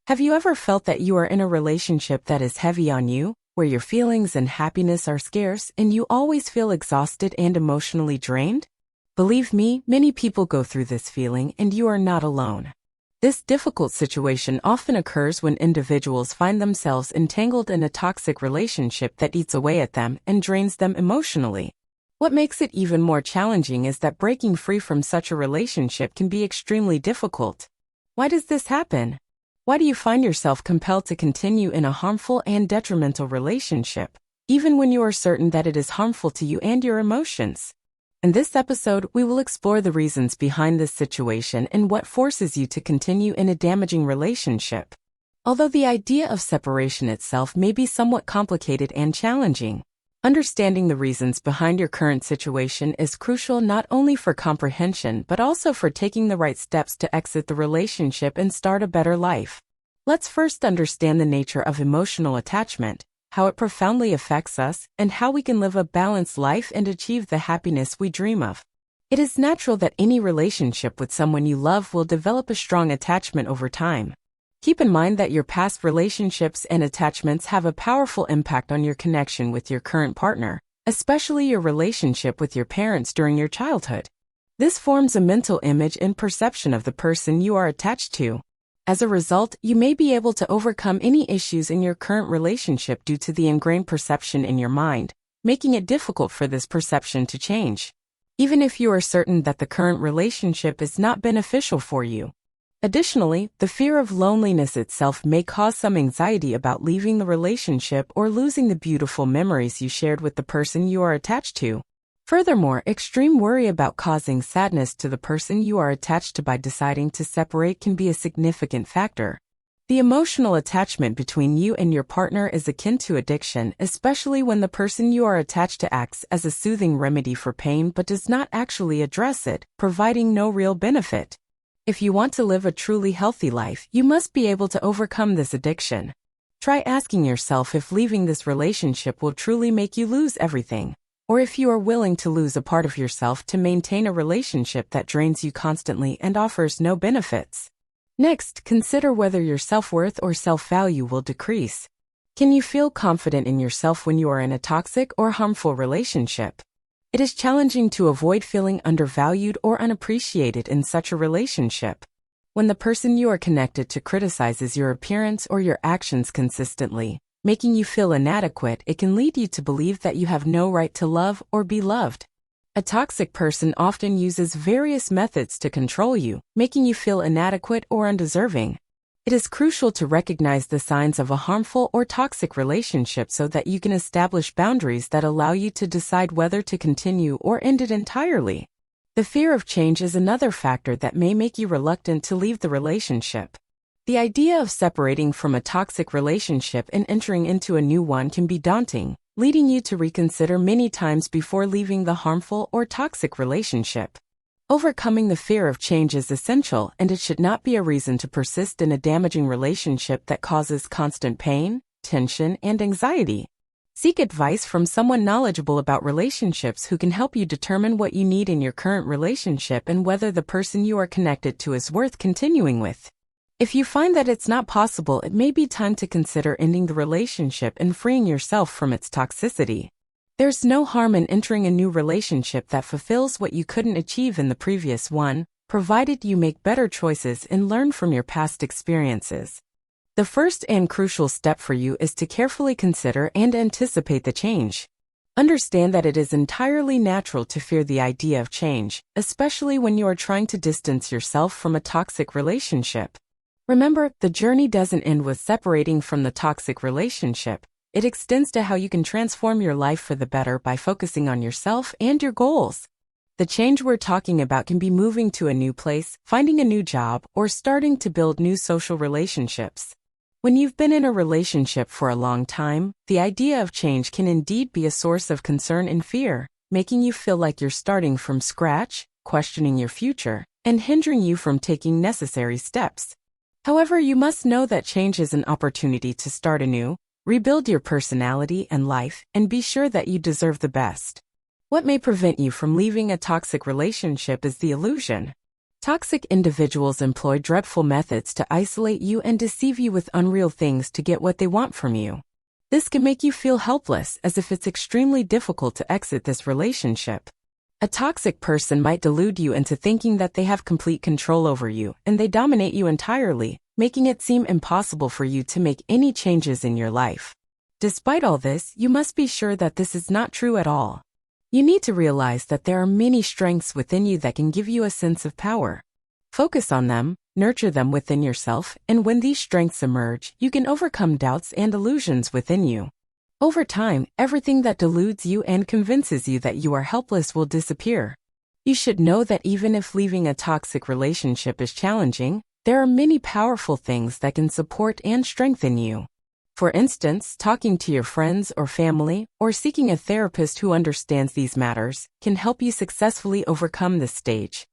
Have you ever felt that you are in a relationship that is heavy on you, where your feelings and happiness are scarce and you always feel exhausted and emotionally drained? Believe me, many people go through this feeling and you are not alone. This difficult situation often occurs when individuals find themselves entangled in a toxic relationship that eats away at them and drains them emotionally. What makes it even more challenging is that breaking free from such a relationship can be extremely difficult. Why does this happen? Why do you find yourself compelled to continue in a harmful and detrimental relationship, even when you are certain that it is harmful to you and your emotions? In this episode, we will explore the reasons behind this situation and what forces you to continue in a damaging relationship. Although the idea of separation itself may be somewhat complicated and challenging, understanding the reasons behind your current situation is crucial not only for comprehension but also for taking the right steps to exit the relationship and start a better life. Let's first understand the nature of emotional attachment, how it profoundly affects us, and how we can live a balanced life and achieve the happiness we dream of. It is natural that any relationship with someone you love will develop a strong attachment over time. Keep in mind that your past relationships and attachments have a powerful impact on your connection with your current partner, especially your relationship with your parents during your childhood. This forms a mental image and perception of the person you are attached to. As a result, you may be able to overcome any issues in your current relationship due to the ingrained perception in your mind, making it difficult for this perception to change, even if you are certain that the current relationship is not beneficial for you. Additionally, the fear of loneliness itself may cause some anxiety about leaving the relationship or losing the beautiful memories you shared with the person you are attached to. Furthermore, extreme worry about causing sadness to the person you are attached to by deciding to separate can be a significant factor. The emotional attachment between you and your partner is akin to addiction, especially when the person you are attached to acts as a soothing remedy for pain but does not actually address it, providing no real benefit. If you want to live a truly healthy life, you must be able to overcome this addiction. Try asking yourself if leaving this relationship will truly make you lose everything, or if you are willing to lose a part of yourself to maintain a relationship that drains you constantly and offers no benefits. Next, consider whether your self-worth or self-value will decrease. Can you feel confident in yourself when you are in a toxic or harmful relationship? It is challenging to avoid feeling undervalued or unappreciated in such a relationship. When the person you are connected to criticizes your appearance or your actions consistently, making you feel inadequate, it can lead you to believe that you have no right to love or be loved. A toxic person often uses various methods to control you, making you feel inadequate or undeserving. It is crucial to recognize the signs of a harmful or toxic relationship so that you can establish boundaries that allow you to decide whether to continue or end it entirely. The fear of change is another factor that may make you reluctant to leave the relationship. The idea of separating from a toxic relationship and entering into a new one can be daunting, leading you to reconsider many times before leaving the harmful or toxic relationship. Overcoming the fear of change is essential, and it should not be a reason to persist in a damaging relationship that causes constant pain, tension, and anxiety. Seek advice from someone knowledgeable about relationships who can help you determine what you need in your current relationship and whether the person you are connected to is worth continuing with. If you find that it's not possible, it may be time to consider ending the relationship and freeing yourself from its toxicity. There's no harm in entering a new relationship that fulfills what you couldn't achieve in the previous one, provided you make better choices and learn from your past experiences. The first and crucial step for you is to carefully consider and anticipate the change. Understand that it is entirely natural to fear the idea of change, especially when you are trying to distance yourself from a toxic relationship. Remember, the journey doesn't end with separating from the toxic relationship. It extends to how you can transform your life for the better by focusing on yourself and your goals. The change we're talking about can be moving to a new place, finding a new job, or starting to build new social relationships. When you've been in a relationship for a long time, the idea of change can indeed be a source of concern and fear, making you feel like you're starting from scratch, questioning your future, and hindering you from taking necessary steps. However, you must know that change is an opportunity to start anew, rebuild your personality and life, and be sure that you deserve the best. What may prevent you from leaving a toxic relationship is the illusion. Toxic individuals employ dreadful methods to isolate you and deceive you with unreal things to get what they want from you. This can make you feel helpless, as if it's extremely difficult to exit this relationship. A toxic person might delude you into thinking that they have complete control over you and they dominate you entirely, making it seem impossible for you to make any changes in your life. Despite all this, you must be sure that this is not true at all. You need to realize that there are many strengths within you that can give you a sense of power. Focus on them, nurture them within yourself, and when these strengths emerge, you can overcome doubts and illusions within you. Over time, everything that deludes you and convinces you that you are helpless will disappear. You should know that even if leaving a toxic relationship is challenging, there are many powerful things that can support and strengthen you. For instance, talking to your friends or family, or seeking a therapist who understands these matters, can help you successfully overcome this stage.